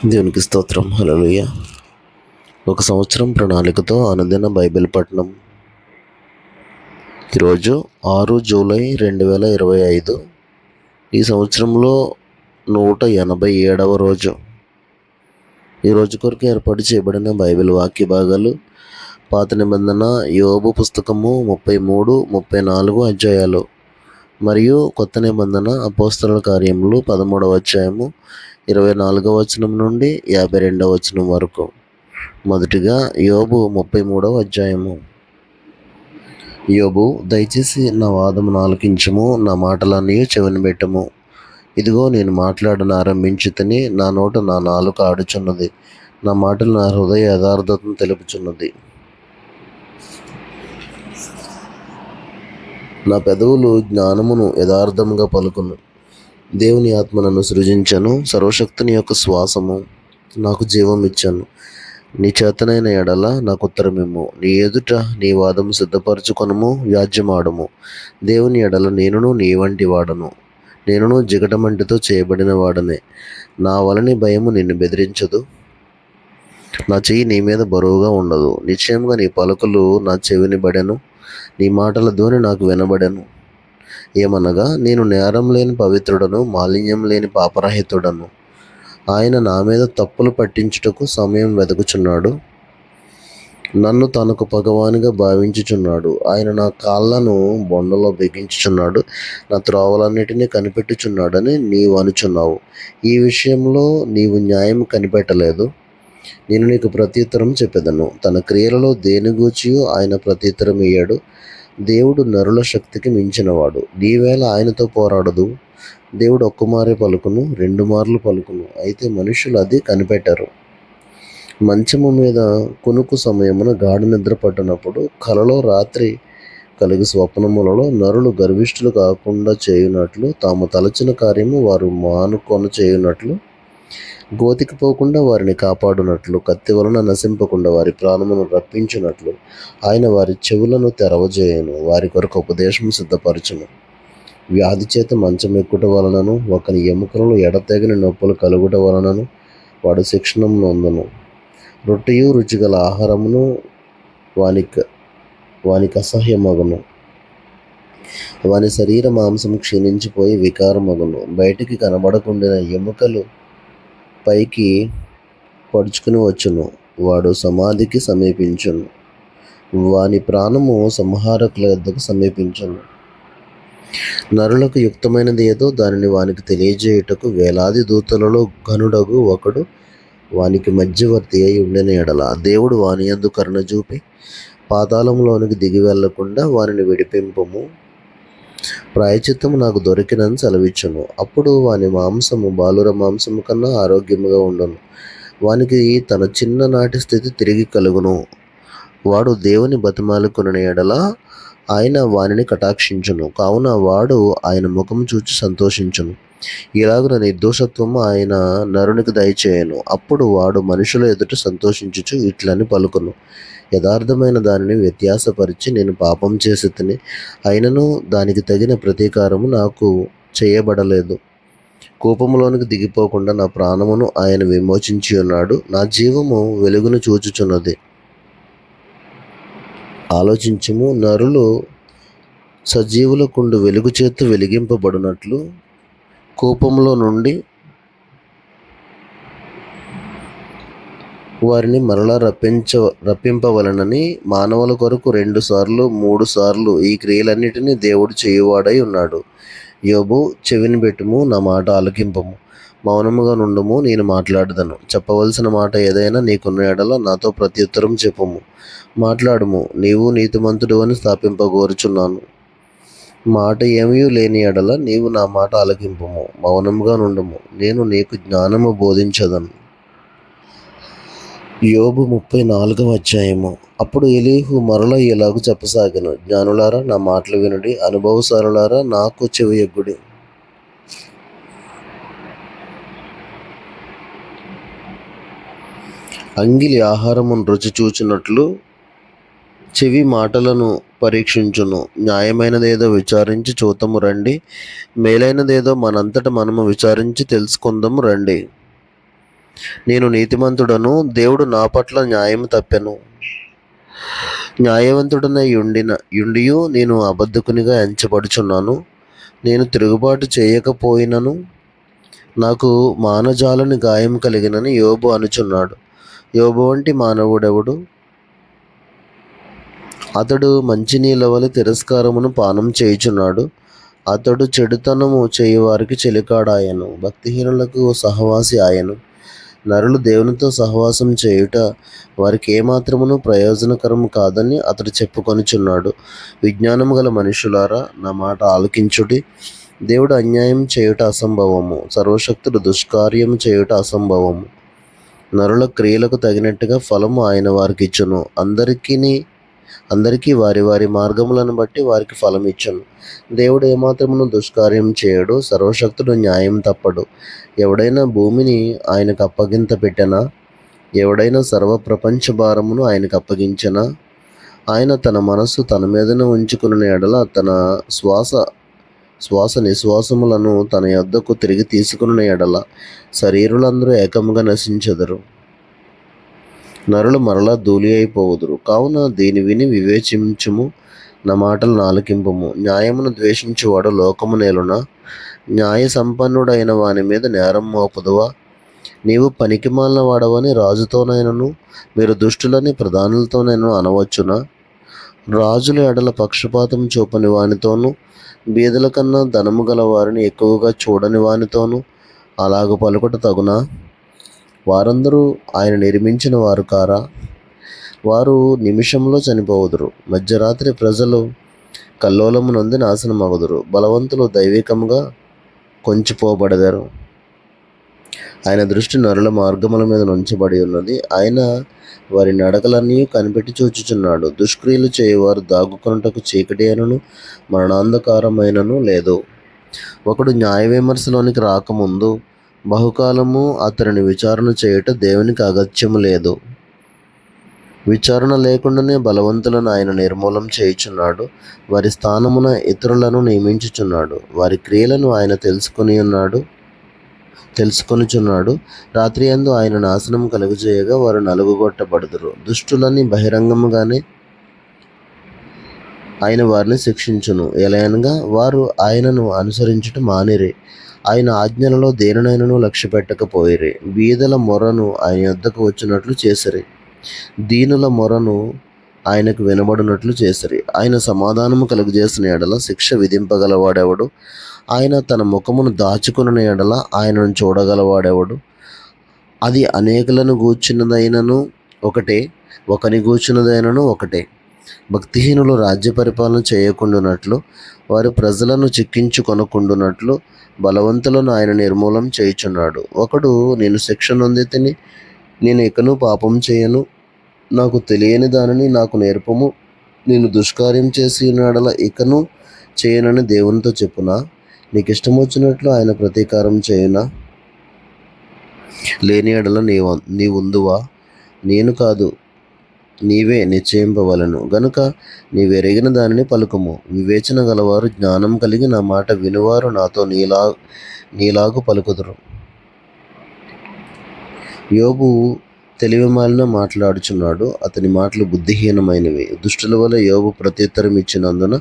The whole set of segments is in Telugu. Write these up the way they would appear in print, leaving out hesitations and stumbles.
దేవునికి స్తోత్రం. హల్లెలూయా. ఒక సంవత్సరం ప్రణాళికతో అనుదిన బైబిల్ పఠనం. ఈరోజు 6 జూలై 2025. ఈ సంవత్సరంలో 187వ రోజు. ఈ రోజు కొరకు ఏర్పాటు చేయబడిన బైబిల్ వాక్య భాగాలు పాత నిబంధన యోబు పుస్తకము 33, 34 అధ్యాయాలు మరియు కొత్త నిబంధన అపోస్తలుల కార్యములు 13వ అధ్యాయము 24వ వచనం నుండి 52వ వచనం వరకు. మొదటిగా యోబు 33వ అధ్యాయము. యోబు, దయచేసి నా వాదమును ఆలకించుము, నా మాటలన్నీ చెవిని పెట్టము. ఇదిగో నేను మాట్లాడను ఆరంభించితిని, నా నోట నా నాలుక ఆడుచున్నది, నా మాటలు నా హృదయ యథార్థతను తెలుపుచున్నది. నా పెదవులు జ్ఞానమును యథార్థముగా పలుకును. దేవుని ఆత్మ నన్ను సృజించను, సర్వశక్తుని యొక్క శ్వాసము నాకు జీవం ఇచ్చాను. నీ చేతనైన ఎడల నాకు ఉత్తరమిమ్ము, నీ ఎదుట నీ వాదము సిద్ధపరచుకొనుము, వ్యాజ్యమాడము. దేవుని ఎడల నేనును నీ వంటి వాడను, నేనును జిగటమంటితో చేయబడిన వాడనే. నా వలని భయము నిన్ను బెదిరించదు, నా చెయ్యి నీ మీద బరువుగా ఉండదు. నిశ్చయంగా నీ పలుకులు నా చెవిని బడెను, నీ మాటల ధ్వని నాకు వినబడెను. ఏమనగా, నేను నేరం లేని పవిత్రుడను, మాలిన్యం లేని పాపరహితుడను. ఆయన నా మీద తప్పులు పట్టించుటకు సమయం వెతుకుచున్నాడు, నన్ను తనకు పగవానిగా భావించుచున్నాడు. ఆయన నా కాళ్ళను బొండలో బిగించుచున్నాడు, నా త్రోవలన్నిటినీ కనిపెట్టుచున్నాడని నీవు అనుచున్నావు. ఈ విషయంలో నీవు న్యాయం కనిపెట్టలేదు. నేను నీకు ప్రత్యుత్తరం చెప్పెదను. తన క్రియలలో దేని గూర్చియో ఆయన ప్రత్యుత్తరం ఇయ్యడు. దేవుడు నరుల శక్తికి మించినవాడు. నీవేళ ఆయనతో పోరాడదు. దేవుడు ఒక్కమారే పలుకును, 2 మార్లు పలుకును, అయితే మనుషులు అది కనిపెట్టరు. మంచము మీద కునుకు సమయమున గాఢ నిద్ర పట్టినప్పుడు, కలలో రాత్రి కలిగి స్వప్నములలో నరులు గర్విష్ఠులు కాకుండా చేయునట్లు, తాము తలచిన కార్యము వారు మానుకొన చేయునట్లు, గోతికి పోకుండా వారిని కాపాడునట్లు, కత్తి వలన నశింపకుండా వారి ప్రాణమును రప్పించునట్లు ఆయన వారి చెవులను తెరవజేయను, వారి కొరకు ఉపదేశము సిద్ధపరచును. వ్యాధి చేత మంచం ఎక్కుట వలనను, ఒకని ఎముకలలో ఎడతెగని నొప్పులు కలుగుట వలనను వాడు శిక్షణ నొందును. రొట్టెయు రుచిగల ఆహారమును వానికి అసహ్యమగును. వాని శరీర మాంసం క్షీణించిపోయి వికారమగును. బయటికి కనబడకుండిన ఎముకలు పైకి పడుచుకుని వచ్చును. వాడు సమాధికి సమీపించును, వాని ప్రాణము సంహారకుల యొద్దకు సమీపించును. నరులకు యుక్తమైనది ఏదో దానిని వానికి తెలియజేయుటకు వేలాది దూతలలో ఘనుడగు ఒకడు వానికి మధ్యవర్తి అయి ఉండిన ఎడల, దేవుడు వాని యందు కరుణ చూపి పాతాళంలోనికి దిగి వెళ్లకుండా వానిని విడిపింపుము. ప్రాయచిత్తము నాకు దొరికినని సెలవిచ్చును. అప్పుడు వాని మాంసము బాలుర మాంసము కన్నా ఆరోగ్యముగా ఉండును. వానికి తన చిన్ననాటి స్థితి తిరిగి కలుగును. వాడు దేవుని బతిమాలుకొనిన ఎడల ఆయన వానిని కటాక్షించును. కావున వాడు ఆయన ముఖము చూచి సంతోషించును. ఇలాగున నిర్దోషత్వము ఆయన నరునికి దయచేయను. అప్పుడు వాడు మనుషుల ఎదుట సంతోషించుచు ఇట్లని పలుకును, యథార్థమైన దానిని వ్యత్యాసపరిచి నేను పాపం చేసి తిని, అయినను దానికి తగిన ప్రతీకారము నాకు చేయబడలేదు. కోపములోనికి దిగిపోకుండా నా ప్రాణమును ఆయన విమోచించి ఉన్నాడు. నా జీవము వెలుగును చూచుచున్నది. ఆలోచించుము, నరులు సజీవులకుండు వెలుగు చేత వెలిగింపబడినట్లు కోపంలో నుండి వారిని మరలా రప్పింపవలనని మానవుల కొరకు 2 సార్లు 3 సార్లు ఈ క్రియలన్నిటినీ దేవుడు చేయువాడై ఉన్నాడు. యోబు, చెవిని పెట్టుము, నా మాట ఆలకింపము, మౌనముగా నుండుము, నేను మాట్లాడదను. చెప్పవలసిన మాట ఏదైనా నీకున్న ఎడల నాతో ప్రత్యుత్తరం చెప్పుము. మాట్లాడుము, నీవు నీతిమంతుడు అని స్థాపింపగోరుచున్నాను. మాట ఏమీ లేని ఎడల నీవు నా మాట ఆలకింపుము, మౌనముగా నుండుము, నేను నీకు జ్ఞానము బోధించదను. యోబు 34వ అధ్యాయము. అప్పుడు ఎలీహు మరల ఇలాగు చెప్పసాగెను, జ్ఞానులారా నా మాటలు వినుడి, అనుభవసారులారా నాకు చెవియొగ్గుడి. అంగిలి ఆహారమును రుచి చూచినట్లు చెవి మాటలను పరీక్షించును. న్యాయమైనదేదో విచారించి చూతము రండి, మేలైనదేదో మనంతట మనము విచారించి తెలుసుకుందాము రండి. నేను నీతిమంతుడను, దేవుడు నా పట్ల న్యాయం తప్పెను. న్యాయవంతుడనై యుండియు నేను అబద్ధకునిగా ఎంచబడుచున్నాను. నేను తిరుగుబాటు చేయకపోయినను నాకు మానజాలని గాయం కలిగినని యోబు అనుచున్నాడు. యోబు వంటి మానవుడెవడు? అతడు మంచినీళ్ళ వలె తిరస్కారమును పానం చేయుచున్నాడు. అతడు చెడుతనము చేయువారికి చెలికాడాయను, భక్తిహీనులకు సహవాసి ఆయను. నరులు దేవునితో సహవాసం చేయుట వారికి ఏమాత్రమును ప్రయోజనకరము కాదని అతడు చెప్పుకొనుచున్నాడు. విజ్ఞానము గల మనుషులారా, నా మాట ఆలకించుడి. దేవుడు అన్యాయం చేయుట అసంభవము, సర్వశక్తుడు దుష్కార్యము చేయుట అసంభవము. నరుల క్రియలకు తగినట్టుగా ఫలము ఆయన వారికి ఇచ్చును. అందరికీ వారి వారి మార్గములను బట్టి వారికి ఫలం ఇచ్చును. దేవుడు ఏమాత్రమును దుష్కార్యం చేయడు, సర్వశక్తుడు న్యాయం తప్పడు. ఎవడైనా భూమిని ఆయనకు అప్పగింత పెట్టెనా? ఎవడైనా సర్వ ప్రపంచ భారమును ఆయనకు అప్పగించెనా? ఆయన తన మనస్సు తన మీదనే ఉంచుకున్న ఎడల తన శ్వాస నిశ్వాసములను తన యొద్దకు తిరిగి తీసుకున్న ఎడల శరీరులందరూ ఏకముగా నశించెదరు, నరులు మరలా ధూళి అయిపోవుదురు. కావున దీని విని వివేచించుము, నా మాటలు ఆలకింపుము. న్యాయమును ద్వేషించువాడు లోకము నేలునా? న్యాయ సంపన్నుడైన వాని మీద నేరం మోపుదువా? నీవు పనికిమాలిన వాడవని రాజుతోనైనను, మీరు దుష్టులని ప్రధానులతోనైనా అనవచ్చునా? రాజుల ఎడల పక్షపాతం చూపని వానితోనూ, బీదల కన్నా ధనము గల వారిని ఎక్కువగా చూడని వానితోనూ అలాగ పలుకుట తగునా? వారందరూ ఆయన నిర్మించిన వారు కారా? వారు నిమిషంలో చనిపోవుదురు. మధ్యరాత్రి ప్రజలు కల్లోలము నొంది నాశనమగుదురు. బలవంతులు దైవికముగా కొంచిపోబడెదరు. ఆయన దృష్టి నరుల మార్గముల మీద నుంచబడి ఉన్నది. ఆయన వారి నడకలన్నీ కనిపెట్టి చూచుచున్నాడు. దుష్క్రియలు చేయువారు దాగుకొనుటకు చీకటి అయినను మరణాంధకారమైనను లేదు. ఒకడు న్యాయ విమర్శలోనికి రాకముందు బహుకాలము అతనిని విచారణ చేయుట దేవునికి అగత్యము లేదు. విచారణ లేకుండానే బలవంతులను ఆయన నిర్మూలం చేయుచున్నాడు. వారి స్థానమున ఇతరులను నియమించుచున్నాడు. వారి క్రియలను ఆయన తెలుసుకొనుచున్నాడు. రాత్రి యందు ఆయన నాశనం కలుగజేయగా వారు నలుగుగొట్టబడుదురు. దుష్టులని బహిరంగముగానే ఆయన వారిని శిక్షించును. ఎలయనగా వారు ఆయనను అనుసరించుట మానిరి, ఆయన ఆజ్ఞలలో దేనినైనను లక్ష్య పెట్టకపోయిరి. బీదల మొరను ఆయన యొద్దకు వచ్చినట్లు చేసిరి, దీనుల మొరను ఆయనకు వినబడినట్లు చేసిరి. ఆయన సమాధానము కలుగజేసిన ఎడల శిక్ష విధింపగలవాడెవడు? ఆయన తన ముఖమును దాచుకున్న ఎడల ఆయనను చూడగలవాడెవడు? అది అనేకులను గూర్చినదైనను ఒకటే, ఒకని గూర్చినదైనను ఒకటే. భక్తిహీనులు రాజ్య పరిపాలన చేయకుండునట్లు, వారి ప్రజలను చిక్కించుకొనకుండునట్లు బలవంతులను ఆయన నిర్మూలం చేయుచున్నాడు. ఒకడు, నేను శిక్ష నొందితిని, నేను ఇకను పాపం చేయను, నాకు తెలియని దానిని నాకు నేర్పము, నేను దుష్కార్యం చేసి ఉన్నడల ఇకను చేయనని దేవునితో చెప్పునా? నీకు ఇష్టం వచ్చినట్లు ఆయన ప్రతీకారం చేయునా? లేని ఎడల నీవుందువా? నేను కాదు, నీవే నిశ్చయింపవలను గనుక నీవెరిగిన దానిని పలుకుము. వివేచన గలవారు, జ్ఞానం కలిగి నా మాట వినువారు నాతో నీలాగు పలుకుదురు. యోబు తెలివిమాలిన మాట్లాడుచున్నాడు, అతని మాటలు బుద్ధిహీనమైనవి. దుష్టుల వల్ల యోబు ప్రత్యుత్తరం ఇచ్చినందున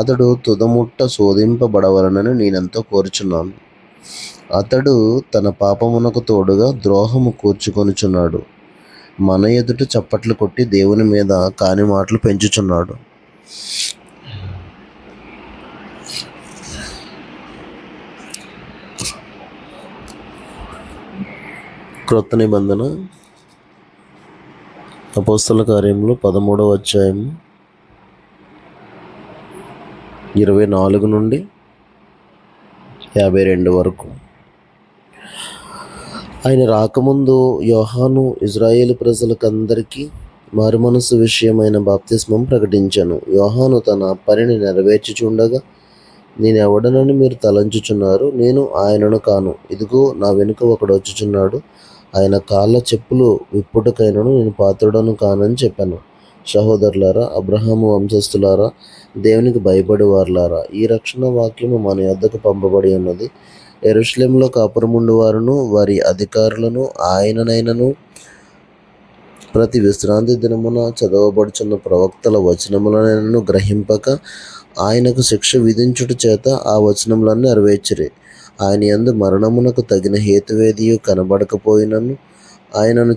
అతడు తుదముట్ట శోధింపబడవలనని నేనెంతో కోరుచున్నాను. అతడు తన పాపమునకు తోడుగా ద్రోహము కూర్చుకొనుచున్నాడు. మన ఎదుట చప్పట్లు కొట్టి దేవుని మీద కాని మాటలు పెంచుచున్నాడు. క్రొత్త నిబంధన అపోస్తల కార్యములు 13వ అధ్యాయము 24 నుండి 52 వరకు. ఆయన రాకముందు యోహాను ఇజ్రాయేలు ప్రజలకందరికీ మారుమనసు విషయమైన బాప్తిస్మం ప్రకటించాను. యోహాను తన పనిని నెరవేర్చుచుండగా, నేనెవడనని మీరు తలంచుచున్నారు, నేను ఆయనను కాను. ఇదిగో నా వెనుక ఒకడు వచ్చుచున్నాడు, ఆయన కాళ్ళ చెప్పులు విప్పుటకైనను నేను పాత్రుడను కానని చెప్పాను. సహోదరులారా, అబ్రహాము వంశస్థులారా, దేవునికి భయపడి వారులారా, ఈ రక్షణ వాక్యము మన యొద్దకు పంపబడి ఉన్నది. యెరూషలేములో కాపురముండు వారును వారి అధికారులను ఆయననైనను ప్రతి విశ్రాంతి దినమున చదవబడుచున్న ప్రవక్తల వచనములనైనను గ్రహింపక ఆయనకు శిక్ష విధించుట చేత ఆ వచనములన్నీ నెరవేర్చిరి. ఆయన యందు మరణమునకు తగిన హేతువేదియు కనబడకపోయినను ఆయనను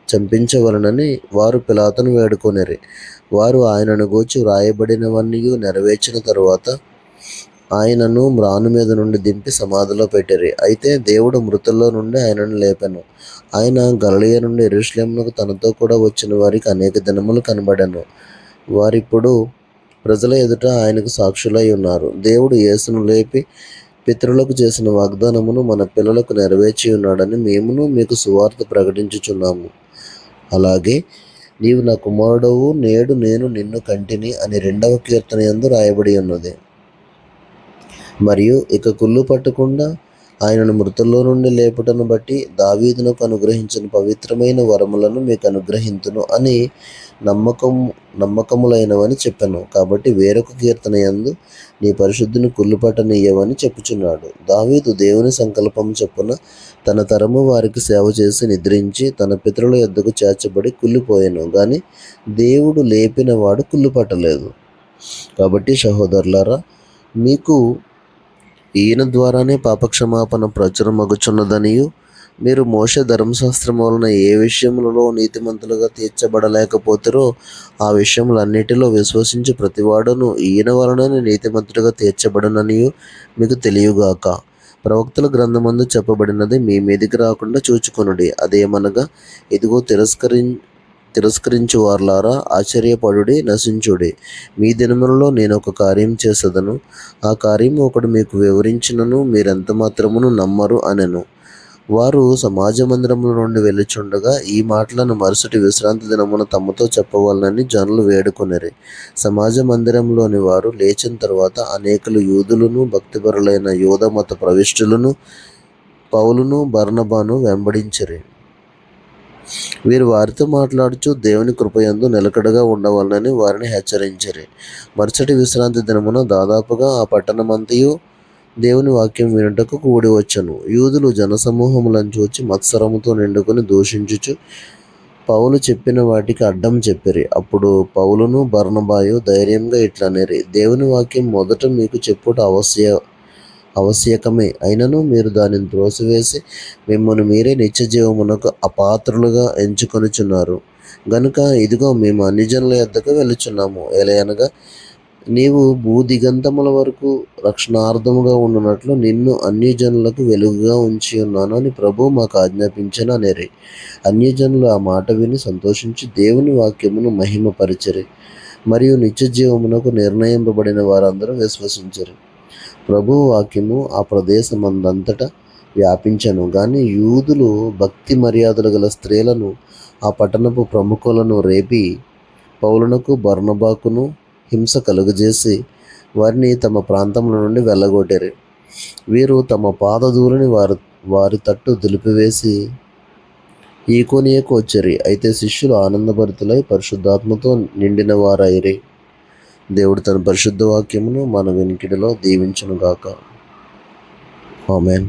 చంపించవలనని వారు పిలాతును వేడుకొనిరి. వారు ఆయనను గూర్చి వ్రాయబడినవన్నీ నెరవేర్చిన తరువాత ఆయనను మ్రాను మీద నుండి దింపి సమాధిలో పెట్టిరి. అయితే దేవుడు మృతుల్లో నుండి ఆయనను లేపెను. ఆయన గలిలయ నుండి యెరూషలేమునకు తనతో కూడా వచ్చిన వారికి అనేక దినములు కనబడెను. వారిప్పుడు ప్రజల ఎదుట ఆయనకు సాక్షులై ఉన్నారు. దేవుడు యేసును లేపి పితరులకు చేసిన వాగ్దానమును మన పిల్లలకు నెరవేర్చి ఉన్నాడని మేమును మీకు సువార్త ప్రకటించుచున్నాము. అలాగే నీవు నా కుమారుడవు, నేడు నేను నిన్ను కంటిని అని 2వ కీర్తన యందు రాయబడి ఉన్నది. మరియు ఇక కుళ్ళు పట్టకుండా ఆయనను మృతుల్లో నుండి లేపుటను బట్టి దావీదునకు అనుగ్రహించిన పవిత్రమైన వరములను మీకు అనుగ్రహింతును అని నమ్మకములైనవని చెప్పాను. కాబట్టి వేరొక కీర్తన యందు నీ పరిశుద్ధిని కుళ్ళు పట్టనీయవని చెప్పుచున్నాడు. దావీదు దేవుని సంకల్పం చొప్పున తన తరము వారికి సేవ చేసి నిద్రించి తన పితరుల యొద్దకు చేర్చబడి కుళ్ళిపోయాను. గాని దేవుడు లేపిన వాడు కుళ్ళు పట్టలేదు. కాబట్టి సహోదరులారా, మీకు ఈయన ద్వారానే పాపక్షమాపణ ప్రచురమగుచున్నదనియు మీరు మోషే ధర్మశాస్త్రం వలన ఏ విషయములలో నీతిమంతులుగా తీర్చబడలేకపోతారో ఆ విషయములన్నిటిలో విశ్వసించి ప్రతివాడును ఈయన వలననే నీతిమంతుడిగా తీర్చబడననియు మీకు తెలియగాక. ప్రవక్తల గ్రంథమందు చెప్పబడినది మీ మీదికి రాకుండా చూచుకొనుడి. అదేమనగా, ఇదిగో తిరస్కరించు వార్లారా, ఆశ్చర్యపడుడి, నశించుడి. మీ దినములలో నేను ఒక కార్యం చేసేదను. ఆ కార్యము ఒకడు మీకు వివరించినను మీరెంత మాత్రమును నమ్మరు అనెను. వారు సమాజ మందిరముల నుండి వెళ్ళుచుండగా ఈ మాటలను మరుసటి విశ్రాంతి దినమున తమతో చెప్పవలనని జనులు వేడుకొనిరి. సమాజ మందిరంలోని వారు లేచిన తరువాత అనేకులు యూదులను భక్తిపరులైన యూద మత ప్రవిష్టులను పౌలును బర్నబాను వెంబడించిరి. వీరు వారితో మాట్లాడుచు దేవుని కృపయందు నిలకడగా ఉండవలనని వారిని హెచ్చరించిరి. మరుసటి విశ్రాంతి దినమున దాదాపుగా ఆ పట్టణమంతయు దేవుని వాక్యం వినుటకు కూడి వచ్చెను. యూదులు జనసమూహములను చూచి మత్సరముతో నిండుకొని దూషించుచు పౌలు చెప్పిన వాటికి అడ్డం చెప్పిరి. అప్పుడు పౌలును బర్నబాయు ధైర్యంగా ఇట్లనిరి, దేవుని వాక్యం మొదట మీకు చెప్పుట ఆవశ్యకమే. అయినను మీరు దానిని త్రోసివేసి మిమ్మల్ని మీరే నిత్యజీవమునకు అపాత్రులుగా ఎంచుకొనుచున్నారు. గనుక ఇదిగో మేము అన్యజనుల యొద్దకు వెళ్ళుచున్నాము. ఎలయనగా నీవు భూదిగంతముల వరకు రక్షణార్థముగా ఉండునట్లు నిన్ను అన్యజనులకు వెలుగుగా ఉంచి ఉన్నాను అని ప్రభువు మాకు ఆజ్ఞాపించెను అనేరి. అన్యజనులు ఆ మాట విని సంతోషించి దేవుని వాక్యమును మహిమపరిచిరి. మరియు నిత్యజీవమునకు నిర్ణయింపబడిన వారందరూ విశ్వసించిరి. ప్రభువు వాక్యము ఆ ప్రదేశమందంతటా వ్యాపించెను. గాని యూదులు భక్తి మర్యాదలు గల స్త్రీలను, ఆ పట్టణపు ప్రముఖులను రేపి పౌలునకు బర్నబాకును హింస కలుగజేసి వారిని తమ ప్రాంతముల నుండి వెళ్ళగొట్టిరి. వీరు తమ పాదధూళిని వారి తట్టు దులిపివేసి ఈకొనియకు వచ్చిరి. అయితే శిష్యులు ఆనందభరితులై పరిశుద్ధాత్మతో నిండిన వారైరి. దేవుడు తన పరిశుద్ధ వాక్యమును మన వెనుకిడిలో దీవించునుగాక. ఆమేన్.